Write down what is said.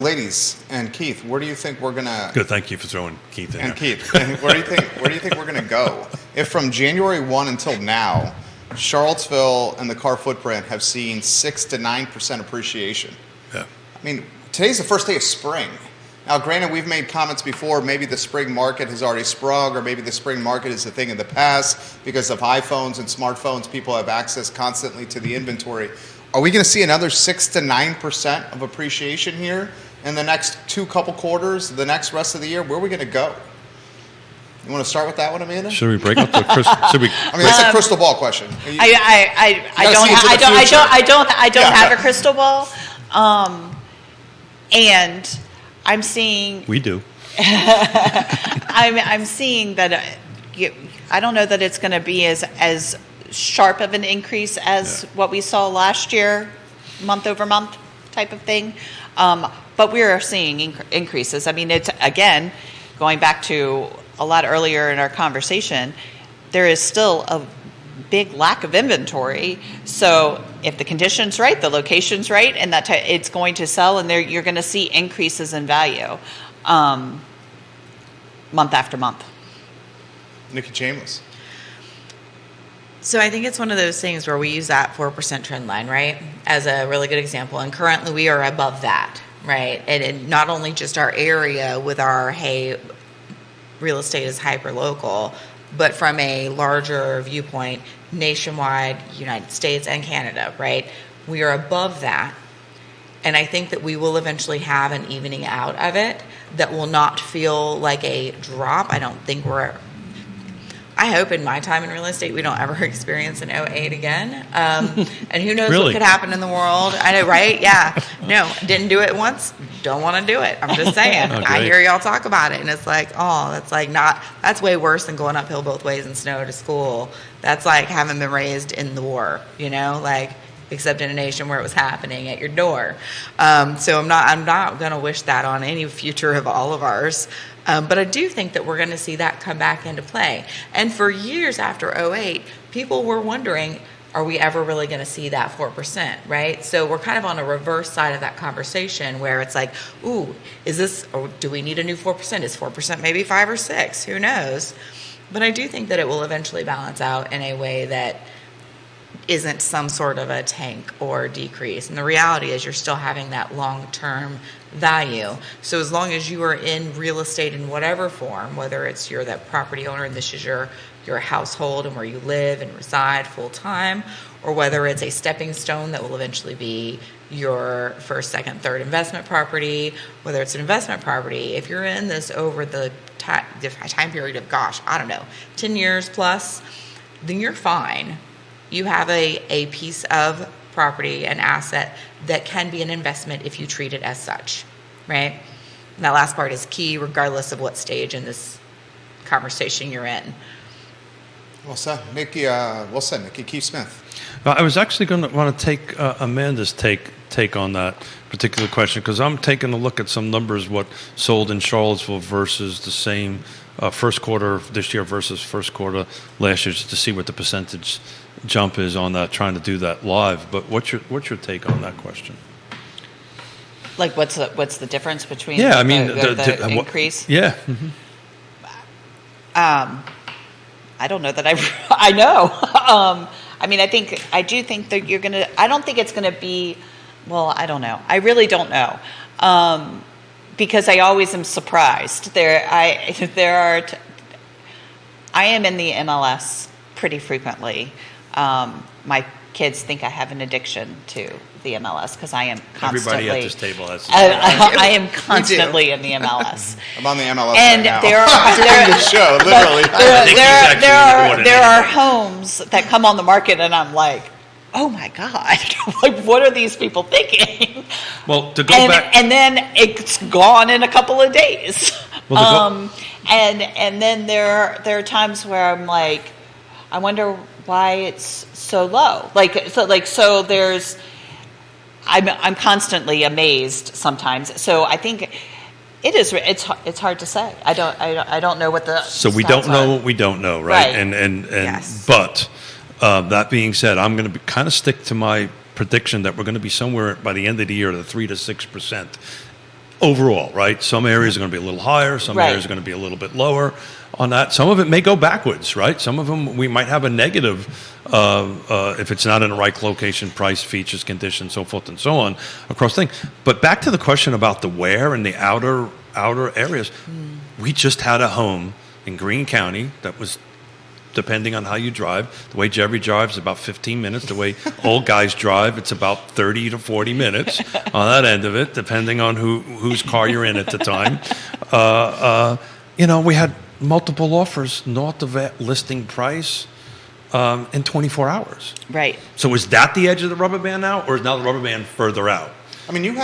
Ladies and Keith, where do you think we're gonna? Good, thank you for throwing Keith in. And Keith, where do you think we're gonna go? If from January 1 until now, Charlottesville and the car footprint have seen 6 to 9% appreciation. Yeah. I mean, today's the first day of spring. Now, granted, we've made comments before. Maybe the spring market has already sprung, or maybe the spring market is a thing of the past because of iPhones and smartphones. People have access constantly to the inventory. Are we going to see another 6 to 9% of appreciation here in the next couple quarters, the next rest of the year? Where are we going to go? You want to start with that one, Amanda? Should we break up the crystal? I mean, that's a crystal ball question. I don't have a crystal ball, and I'm seeing. We do. I'm seeing that. I don't know that it's going to be as sharp of an increase as what we saw last year, month over month type of thing. But we are seeing increases. I mean, it's, again, going back to a lot earlier in our conversation, there is still a big lack of inventory. So if the condition's right, the location's right, and it's going to sell, and you're going to see increases in value month after month. Nikki Chambliss. So I think it's one of those things where we use that 4% trend line, right, as a really good example. And currently we are above that, right? And not only just our area with our, hey, real estate is hyper local, but from a larger viewpoint, nationwide, United States and Canada, right? We are above that. And I think that we will eventually have an evening out of it that will not feel like a drop. I don't think I hope in my time in real estate we don't ever experience an '08 again. And who knows what could happen in the world. I know, right? Yeah. No, didn't do it once. Don't want to do it. I'm just saying. I hear y'all talk about it, and it's like, that's way worse than going uphill both ways in snow to school. That's like having been raised in the war, except in a nation where it was happening at your door. So I'm not going to wish that on any future of all of ours. But I do think that we're going to see that come back into play. And for years after '08, people were wondering, are we ever really going to see that 4%, right? So we're kind of on a reverse side of that conversation where it's like, ooh, do we need a new 4%? Is 4% maybe 5 or 6? Who knows? But I do think that it will eventually balance out in a way that isn't some sort of a tank or decrease. And the reality is you're still having that long-term value. So as long as you are in real estate in whatever form, whether it's you're that property owner and this is your household and where you live and reside full time, or whether it's a stepping stone that will eventually be your first, second, third investment property, whether it's an investment property, if you're in this over the time period of, 10 years plus, then you're fine. You have a piece of property, an asset that can be an investment if you treat it as such, right? And that last part is key regardless of what stage in this conversation you're in. Well said, Nikki. Keith Smith. I was actually going to want to take Amanda's take on that particular question, because I'm taking a look at some numbers, what sold in Charlottesville versus the same first quarter this year versus first quarter last year, just to see what the percentage jump is on that, trying to do that live. But what's your take on that question? Like what's the difference between the increase? Yeah. Mm-hmm. I don't know that I know. I do think that I don't think it's gonna be, well, I don't know. I really don't know. Because I always am surprised. I am in the MLS pretty frequently. My kids think I have an addiction to the MLS because I am constantly. Everybody at this table has. I am constantly in the MLS. I'm on the MLS and right now. There are homes that come on the market, and I'm like, oh my God, like what are these people thinking? Well, to go back, and then it's gone in a couple of days. Well, and then there are times where I'm like, I wonder why it's so low. So there's, I'm constantly amazed sometimes. So I think it's hard to say. I don't know what the so we don't know what we don't know, right? And yes. But that being said, I'm going to kind of stick to my prediction that we're going to be somewhere by the end of the year to 3 to 6%. overall, right? Some areas are going to be a little higher, some Right. areas are going to be a little bit lower on that. Some of it may go backwards, right? Some of them we might have a negative if it's not in the right location, price, features, conditions, so forth and so on across things. But back to the question about the where and the outer areas, we just had a home in Greene County that was, depending on how you drive, the way Jerry drives, about 15 minutes. The way old guys drive, it's about 30 to 40 minutes on that end of it, depending on whose car you're in at the time. We had multiple offers north of that listing price in 24 hours. Right. So is that the edge of the rubber band now, or is now the rubber band further out? I mean, you have